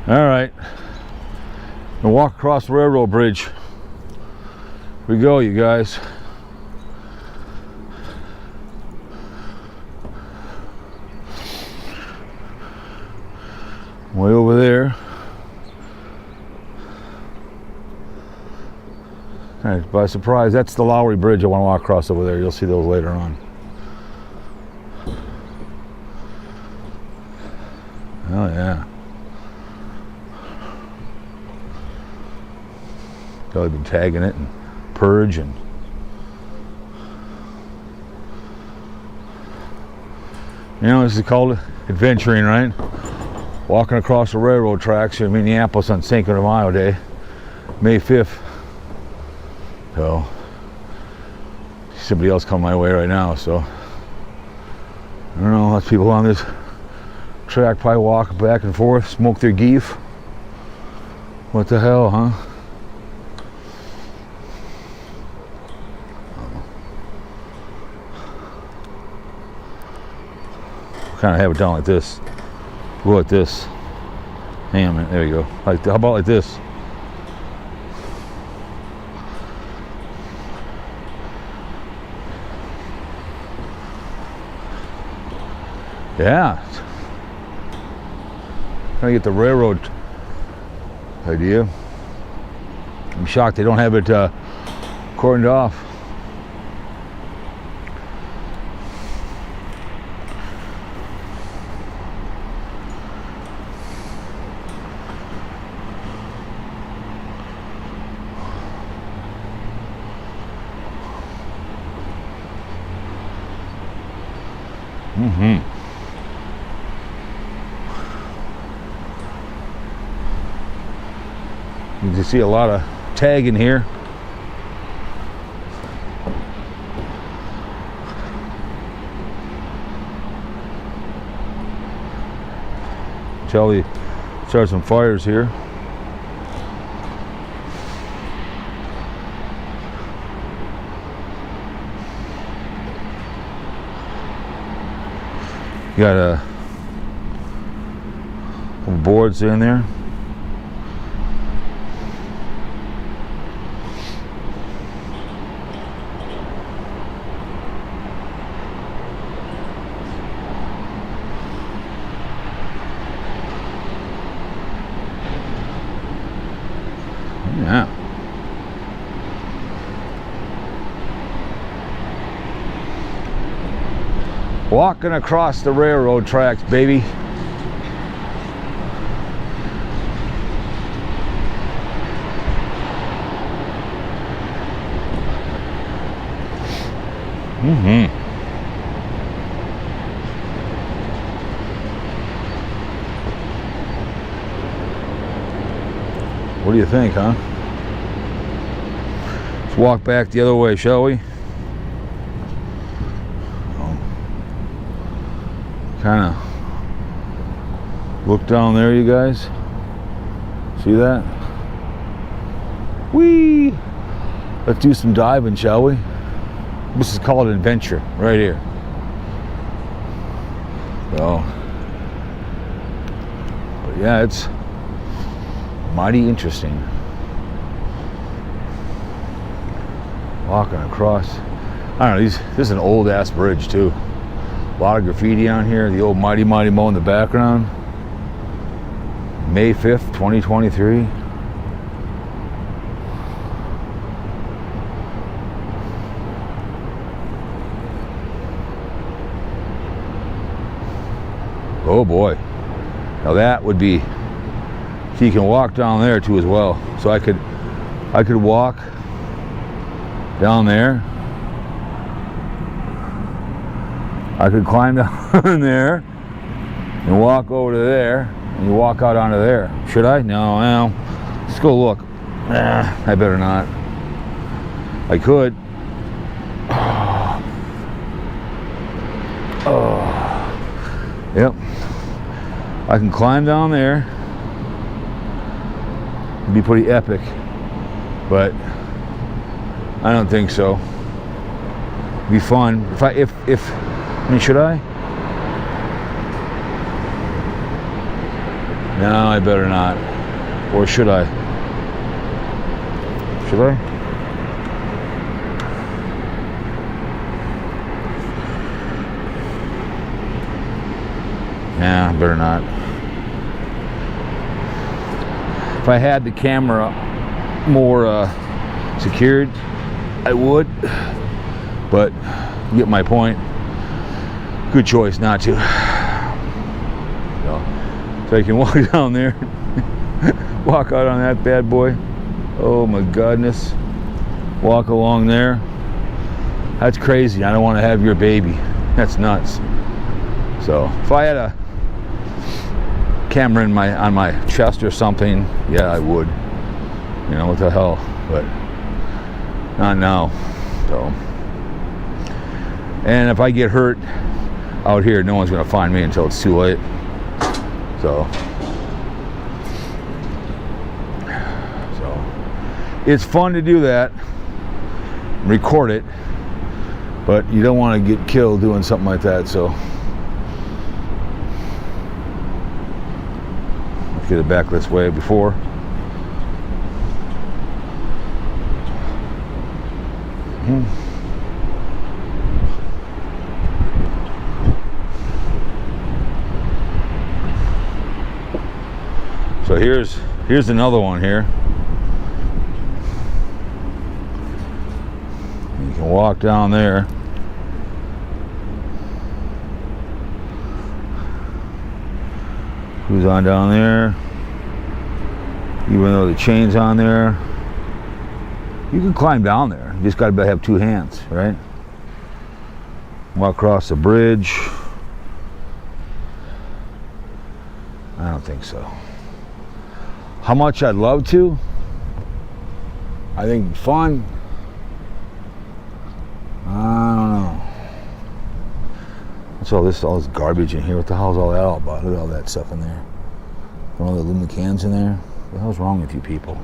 All right, and walk across the railroad bridge. Here we go, you guys. Way over there. All right, by surprise, that's the Lowry Bridge I want to walk across over there. You'll see those later on. Oh yeah. Probably been tagging it and purge and you know, this is called adventuring, right? Walking across the railroad tracks here in Minneapolis on Cinco de Mayo Day, May 5th. So, somebody else coming my way right now, so I don't know, lots of people on this track probably walk back and forth, smoke their geef. What the hell, huh? Kind of have it down like this. Go like this. Hang on a minute, there we go. Like, how about like this? Yeah. Trying to get the railroad idea. I'm shocked they don't have it cordoned off. You can see a lot of tagging here. Charlie started some fires here. You got boards in there. Yeah. Walking across the railroad tracks, baby. What do you think, huh? Let's walk back the other way, shall we? Kind of look down there, you guys. See that? Whee! Let's do some diving, shall we? This is called an adventure right here. So, but yeah, it's mighty interesting. Walking across. I don't know, this is an old ass bridge too. A lot of graffiti on here. The old Mighty Mighty Mo in the background. May 5th, 2023. Oh boy. Now that would be, so you can walk down there too as well. So I could walk down there. I could climb down there and walk over to there, and you walk out onto there. Should I? No, well, let's go look. I better not. I could. Yep. I can climb down there. It'd be pretty epic, but I don't think so. It'd be fun if I mean, should I? No, I better not. Or should I? Should I? Nah, I better not. If I had the camera more secured, I would. But you get my point. Good choice not to. So you can walk down there, walk out on that bad boy. Oh my goodness. Walk along there. That's crazy. I don't want to have your baby. That's nuts. So if I had a camera on my chest or something, yeah, I would. You know, what the hell? But not now. So, and if I get hurt out here, no one's gonna find me until it's too late. So it's fun to do that, record it, but you don't want to get killed doing something like that. So let's get it back this way before. So here's another one here. You can walk down there. Who's on down there? Even though the chain's on there, you can climb down there. You just got to have two hands, right? Walk across the bridge. I don't think so. How much I'd love to? I think it'd be fun. I don't know. What's all this garbage in here? What the hell is all that all about? Look at all that stuff in there. All the aluminum cans in there. What the hell's wrong with you people?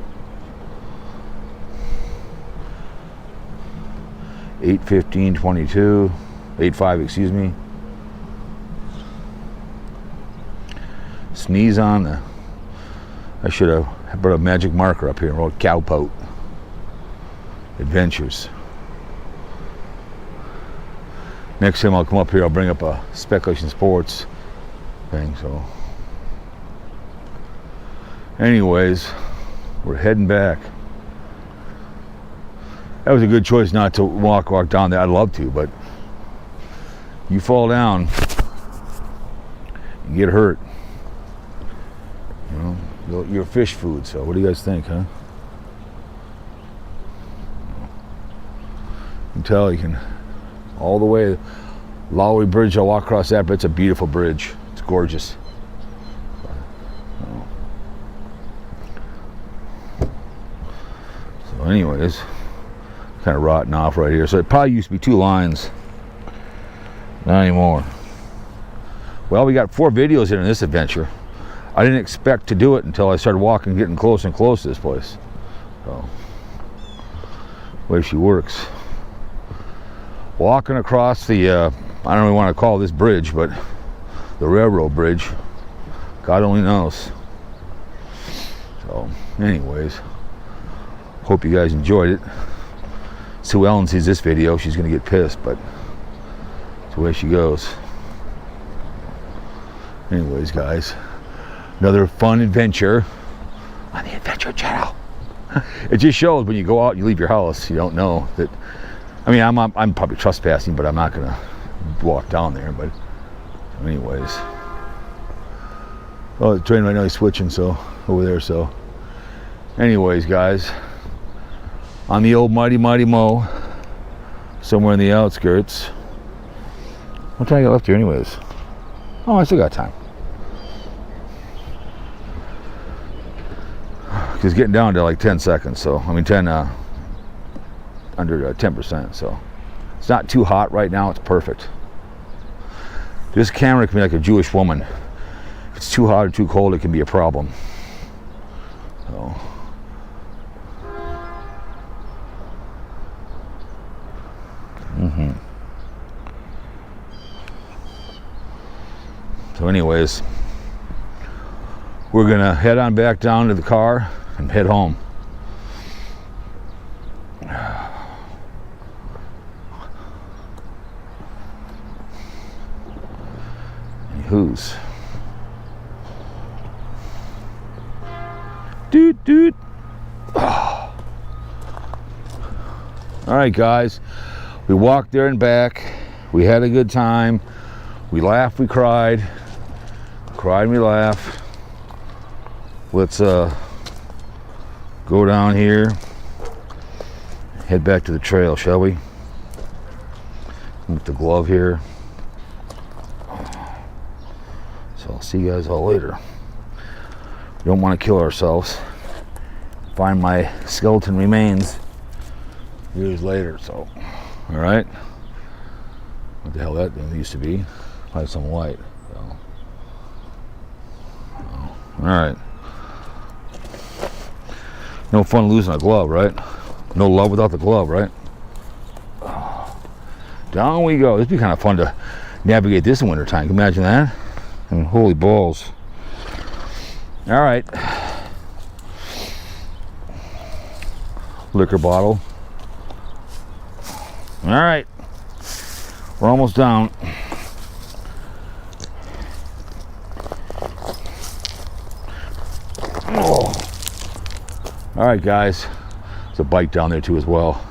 8/15/22, 8/5, excuse me. Sneeze on the. I should have brought a magic marker up here and wrote Cowpote Adventures. Next time I'll come up here, I'll bring up a Speculation Sports thing. So, anyways, we're heading back. That was a good choice not to walk down there. I'd love to, but you fall down, you get hurt. You know, you're fish food. So, what do you guys think, huh? You can tell you can all the way. Lowry Bridge. I'll walk across that, but it's a beautiful bridge. It's gorgeous. So, anyways. Kind of rotting off right here. So it probably used to be two lines. Not anymore. Well, we got 4 videos in this adventure. I didn't expect to do it until I started walking, getting close and close to this place. So, the way she works. Walking across the, I don't really want to call this bridge, but the railroad bridge. God only knows. So, anyways, hope you guys enjoyed it. Sue Ellen sees this video, she's going to get pissed, but it's the way she goes. Anyways, guys, another fun adventure on the Adventure Channel. It just shows when you go out and you leave your house, you don't know that. I mean, I'm probably trespassing, but I'm not going to walk down there. But anyways, oh, the train right now is switching, so over there. So, anyways, guys. On the old Mighty Mo, somewhere in the outskirts. What time I got left here anyways? Oh, I still got time. It's getting down to like 10 seconds, so, I mean 10, under 10%, so. It's not too hot right now, it's perfect. This camera can be like a Jewish woman. If it's too hot or too cold, it can be a problem. So. So anyways, we're gonna head on back down to the car and head home. Who's? Doot doot. Oh. All right, guys. We walked there and back. We had a good time. We laughed. We cried. Cried and we laughed. Let's go down here. Head back to the trail, shall we? With the glove here. So I'll see you guys all later. We don't want to kill ourselves. Find my skeleton remains years later, so. All right. What the hell that used to be? Probably some white. So. All right. No fun losing a glove, right? No love without the glove, right? Down we go. It'd be kind of fun to navigate this in wintertime. Can you imagine that? And holy balls. All right. Liquor bottle. All right. We're almost down. Oh. All right, guys. There's a bike down there too as well.